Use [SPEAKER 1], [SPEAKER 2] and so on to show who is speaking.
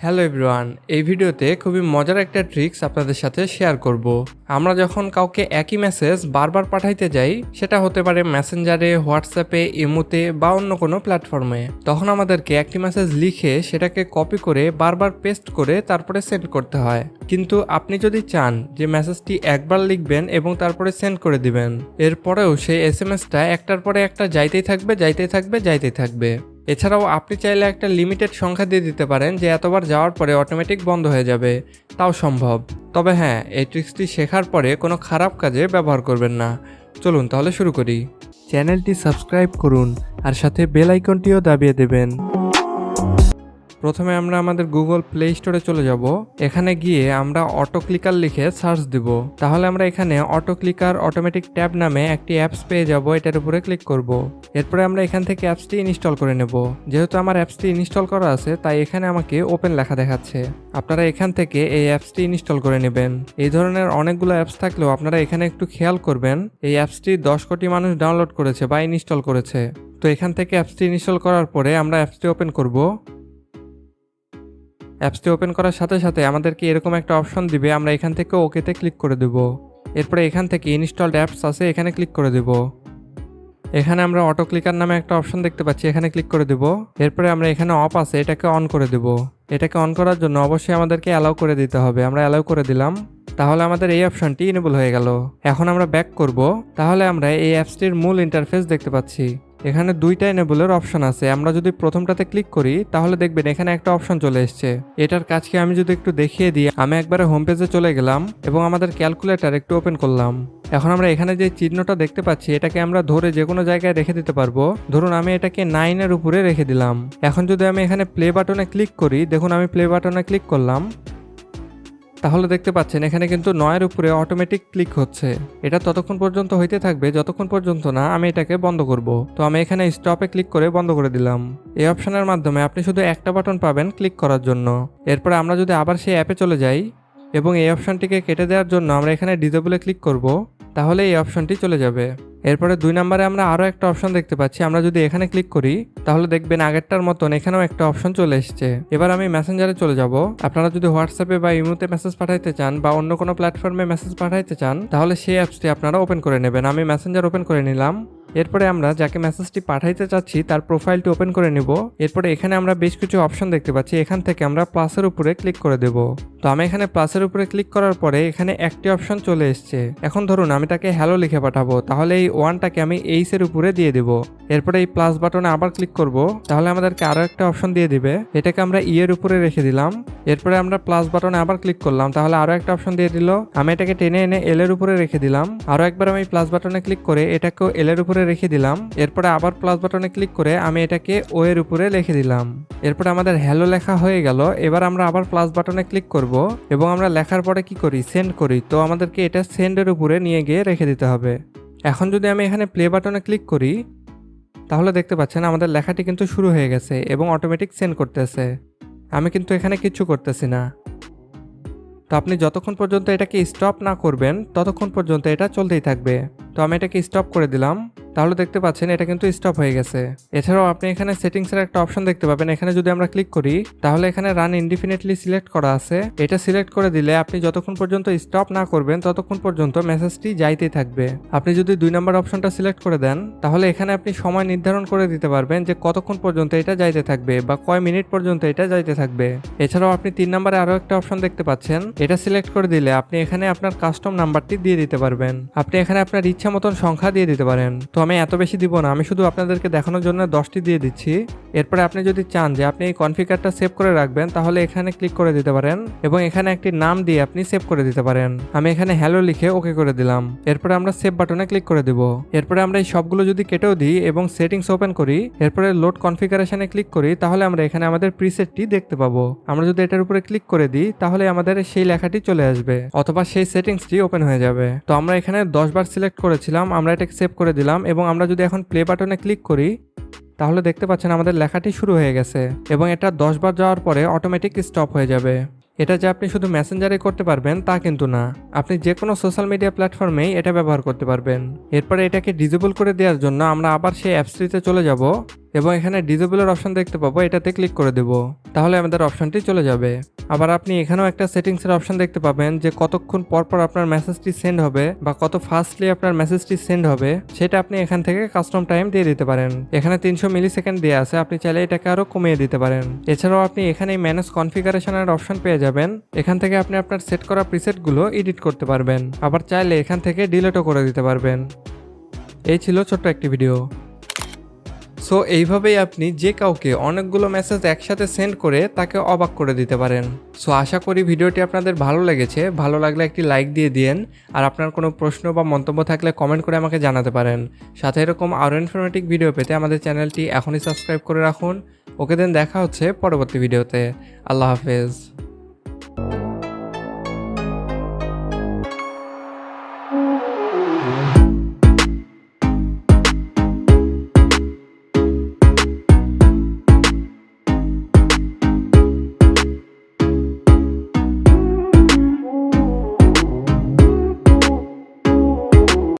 [SPEAKER 1] Hello everyone, এই ভিডিওতে খুবই মজার একটা ট্রিক্স আপনাদের সাথে শেয়ার করব। আমরা যখন কাউকে একই মেসেজ বারবার পাঠাইতে যাই, সেটা হতে পারে মেসেঞ্জারে, হোয়াটসঅ্যাপে, ইমোতে বা অন্য কোনো প্ল্যাটফর্মে, তখন আমাদেরকে একটি মেসেজ লিখে সেটাকে কপি করে বারবার পেস্ট করে তারপরে সেন্ড করতে হয়। কিন্তু আপনি যদি চান যে মেসেজটি একবার লিখবেন এবং তারপরে সেন্ড করে দিবেন, এরপরেও সেই এসএমএসটা একটার পরে একটা যাইতেই থাকবে। এছাড়াও আপনি চাইলে একটা লিমিটেড সংখ্যা দিয়ে দিতে পারেন যে এতবার যাওয়ার পরে অটোমেটিক বন্ধ হয়ে যাবে, তাও সম্ভব। তবে হ্যাঁ, এই ট্রিক্সটি শেখার পরে কোনো খারাপ কাজে ব্যবহার করবেন না। চলুন তাহলে শুরু করি। চ্যানেলটি সাবস্ক্রাইব করুন আর সাথে বেল আইকনটিও দাবিয়ে দেবেন। প্রথমে আমরা আমাদের গুগল প্লে স্টোরে চলে যাব। এখানে গিয়ে আমরা অটো ক্লিকার লিখে সার্চ দিব। তাহলে আমরা এখানে অটো ক্লিকার অটোমেটিক ট্যাব নামে একটি অ্যাপস পেয়ে যাব। এটার উপরে ক্লিক করব। এরপরে আমরা এখান থেকে অ্যাপসটি ইনস্টল করে নেব। যেহেতু আমার অ্যাপসটি ইনস্টল করা আছে, তাই এখানে আমাকে ওপেন লেখা দেখাচ্ছে। আপনারা এখান থেকে এই অ্যাপসটি ইনস্টল করে নেবেন। এই ধরনের অনেকগুলো অ্যাপস থাকলেও আপনারা এখানে একটু খেয়াল করবেন, এই অ্যাপসটি 10 কোটি মানুষ ডাউনলোড করেছে বা ইনস্টল করেছে। তো এখান থেকে অ্যাপসটি ইনস্টল করার পরে আমরা অ্যাপসটি ওপেন করব। অ্যাপসটি ওপেন করার সাথে সাথে আমাদেরকে এরকম একটা অপশন দিবে, আমরা এখান থেকে ওকেতে ক্লিক করে দেব। এরপরে এখান থেকে ইনস্টলড অ্যাপস আছে, এখানে ক্লিক করে দেব। এখানে আমরা অটো ক্লিকার নামে একটা অপশন দেখতে পাচ্ছি, এখানে ক্লিক করে দেব। এরপরে আমরা এখানে অফ আছে, এটাকে অন করে দেব। এটাকে অন করার জন্য অবশ্যই আমাদেরকে অ্যালাউ করে দিতে হবে। আমরা অ্যালাউ করে দিলাম। তাহলে আমাদের এই অপশনটি ইনেবল হয়ে গেল। এখন আমরা ব্যাক করব। তাহলে আমরা এই অ্যাপসটির মূল ইন্টারফেস দেখতে পাচ্ছি। এখানে দুইটা এনেবলের অপশন আছে। আমরা যদি প্রথমটাতে ক্লিক করি তাহলে দেখবেন এখানে একটা অপশন চলে এসছে। এটার কাজকে আমি যদি একটু দেখিয়ে দিই, আমি একবারে হোম পেজে চলে গেলাম এবং আমাদের ক্যালকুলেটর একটু ওপেন করলাম। এখন আমরা এখানে যে চিহ্নটা দেখতে পাচ্ছি, এটাকে আমরা ধরে যে কোনো জায়গায় রেখে দিতে পারবো। ধরুন আমি এটাকে 9-এর উপরে রেখে দিলাম। এখন যদি আমি এখানে প্লে বাটনে ক্লিক করি, দেখুন আমি প্লে বাটনে ক্লিক করলাম। তাহলে দেখতে পাচ্ছেন এখানে কিন্তু 9-এর উপরে অটোমেটিক ক্লিক হচ্ছে। এটা ততক্ষণ পর্যন্ত হইতে থাকবে যতক্ষণ পর্যন্ত না আমি এটাকে বন্ধ করব। তো আমি এখানে স্টপে ক্লিক করে বন্ধ করে দিলাম। এই অপশনের মাধ্যমে আপনি শুধু একটা বাটন পাবেন ক্লিক করার জন্য। এরপরে আমরা যদি আবার সেই অ্যাপে চলে যাই এবং এই অপশনটিকে কেটে দেওয়ার জন্য আমরা এখানে ডিসেবলে ক্লিক করব, তাহলে এই অপশনটি চলে যাবে। এরপরে 2 নম্বরে আমরা আরও একটা অপশন দেখতে পাচ্ছি। আমরা যদি এখানে ক্লিক করি তাহলে দেখবেন আগেরটার মতন এখানেও একটা অপশন চলে এসছে। এবার আমি মেসেঞ্জারে চলে যাব। আপনারা যদি হোয়াটসঅ্যাপে বা ইমোতে মেসেজ পাঠাইতে চান বা অন্য কোনো প্ল্যাটফর্মে মেসেজ পাঠাইতে চান, তাহলে সেই অ্যাপসটি আপনারা ওপেন করে নেবেন। আমি মেসেঞ্জার ওপেন করে নিলাম। এরপরে আমরা যাকে মেসেজটি পাঠাইতে চাচ্ছি তার প্রোফাইলটি ওপেন করে নিব। এরপরে এখানে আমরা বেশ কিছু অপশন দেখতে পাচ্ছি। এখান থেকে আমরা প্লাসের উপরে ক্লিক করে দেব। তো আমি এখানে প্লাসের উপরে ক্লিক করার পরে এখানে একটি অপশন চলে এসছে। এখন ধরুন আমি তাকে হ্যালো লিখে পাঠাবো, তাহলে এই ওয়ানটাকে আমি এইসের উপরে দিয়ে দেব। এরপরে এই প্লাস বাটনে আবার ক্লিক করব, তাহলে আমাদেরকে আরো একটা অপশন দিয়ে দিবে। এটাকে আমরা এর উপরে রেখে দিলাম। এরপরে আমরা প্লাস বাটনে আবার ক্লিক করলাম, তাহলে আরো একটা অপশন দিয়ে দিল। আমি এটাকে টেনে এনে এল এর উপরে রেখে দিলাম। আরো একবার আমি প্লাস বাটনে ক্লিক করে এটাকেও এল এর উপরে রেখে দিলাম। এরপরে আবার প্লাস বাটনে ক্লিক করে আমি এটাকে ও এর উপরে লিখে দিলাম। এরপরে আমাদের হ্যালো লেখা হয়ে গেল। এবার আমরা আবার প্লাস বাটনে ক্লিক করব এবং আমরা লেখার পরে কি করি, সেন্ড করি। তো আমাদেরকে এটা সেন্ডের উপরে নিয়ে গিয়ে রেখে দিতে হবে। এখন যদি আমি এখানে প্লে বাটনে ক্লিক করি তাহলে দেখতে পাচ্ছেন আমাদের লেখাটি কিন্তু শুরু হয়ে গেছে এবং অটোমেটিক সেন্ড করতেছে। আমি কিন্তু এখানে কিচ্ছু করতেছি না। তো আপনি যতক্ষণ পর্যন্ত এটাকে স্টপ না করবেন ততক্ষণ পর্যন্ত এটা চলতেই থাকবে। তো আমি এটাকে স্টপ করে দিলাম। তাহলে দেখতে পাচ্ছেন এটা কিন্তু স্টপ হয়ে গেছে। এছাড়াও আপনি এখানে সেটিংসের একটা অপশন দেখতে পাবেন। এখানে যদি আমরা ক্লিক করি তাহলে এখানে রান ইনডিফিনিটলি সিলেক্ট করা আছে। এটা সিলেক্ট করে দিলে আপনি যতক্ষণ পর্যন্ত স্টপ না করবেন ততক্ষণ পর্যন্ত মেসেজটি যাইতেই থাকবে। আপনি যদি 2 নম্বর অপশনটা সিলেক্ট করে দেন তাহলে এখানে আপনি সময় নির্ধারণ করে দিতে পারবেন যে কতক্ষণ পর্যন্ত এটা যাইতে থাকবে বা কয় মিনিট পর্যন্ত এটা যাইতে থাকবে। এছাড়াও আপনি 3 নম্বরে আরো একটা অপশন দেখতে পাচ্ছেন। এটা সিলেক্ট করে দিলে আপনি এখানে আপনার কাস্টম নাম্বারটি দিয়ে দিতে পারবেন। আপনি এখানে আপনার ইচ্ছা মতন সংখ্যা দিয়ে দিতে পারেন। তো আমি এত বেশি দিব না, আমি শুধু আপনাদেরকে দেখানোর জন্য 10টি দিয়ে দিচ্ছি। এরপরে আপনি যদি চান যে আপনি এই কনফিগারটা সেভ করে রাখবেন তাহলে এখানে ক্লিক করে দিতে পারেন এবং এখানে একটি নাম দিয়ে আপনি সেভ করে দিতে পারেন। আমি এখানে হ্যালো লিখে ওকে করে দিলাম। এরপরে আমরা সেভ বাটনে ক্লিক করে দিব। এরপরে আমরা এই সবগুলো যদি কেটেও দিই এবং সেটিংস ওপেন করি, এরপরে লোড কনফিগারেশনে ক্লিক করি, তাহলে আমরা এখানে আমাদের প্রিসেটটি দেখতে পাবো। আমরা যদি এটার উপরে ক্লিক করে দিই তাহলে আমাদের সেই লেখাটি চলে আসবে অথবা সেই সেটিংসটি ওপেন হয়ে যাবে। তো আমরা এখানে 10 বার সিলেক্ট করেছিলাম, আমরা এটাকে সেভ করে দিলাম এবং আমরা যদি এখন প্লে বাটনে ক্লিক করি তাহলে দেখতে পাচ্ছেন আমাদের লেখাটি শুরু হয়ে গেছে এবং এটা 10 বার যাওয়ার পরে অটোমেটিক স্টপ হয়ে যাবে। এটা যে আপনি শুধু মেসেঞ্জারে করতে পারবেন তা কিন্তু না, আপনি যে কোনো সোশ্যাল মিডিয়া প্ল্যাটফর্মেই এটা ব্যবহার করতে পারবেন। এরপরে এটাকে ডিসেবল করে দেওয়ার জন্য আমরা আবার সেই অ্যাপসটিতে চলে যাব এবং এখানে ডিসেবলের অপশন দেখতে পাবো, এটাতে ক্লিক করে দেব। তাহলে আমাদের অপশনটি চলে যাবে। আবার আপনি এখানেও একটা সেটিংসের অপশন দেখতে পাবেন যে কতক্ষণ পর পর আপনার মেসেজটি সেন্ড হবে বা কত ফাস্টলি আপনার মেসেজটি সেন্ড হবে, সেটা আপনি এখান থেকে কাস্টম টাইম দিয়ে দিতে পারেন। এখানে 300 মিলি সেকেন্ড দেওয়া আছে, আপনি চাইলে এটাকে আরো কমিয়ে দিতে পারেন। এছাড়াও আপনি এখানে ম্যানেজ কনফিগারেশনের অপশন পেয়ে যাবেন। এখান থেকে আপনি আপনার সেট করা প্রিসেটগুলো এডিট করতে পারবেন, আবার চাইলে এখান থেকে ডিলিটও করে দিতে পারবেন। এই ছিল ছোট্ট একটি ভিডিও। সো এইভাবেই আপনি যে কাউকে অনেকগুলো মেসেজ একসাথে সেন্ড করে তাকে অবাক করে দিতে পারেন। সো আশা করি ভিডিওটি আপনাদের ভালো লেগেছে। ভালো লাগলে একটি লাইক দিয়ে দিন। আর আপনার কোনো প্রশ্ন বা মন্তব্য থাকলে কমেন্ট করে আমাকে জানাতে পারেন। সাথে এরকম আরও ইনফরমেটিভ ভিডিও পেতে আমাদের চ্যানেলটি এখনই সাবস্ক্রাইব করে রাখুন। ওকে দেন, দেখা হচ্ছে পরবর্তী ভিডিওতে। আল্লাহ হাফেজ।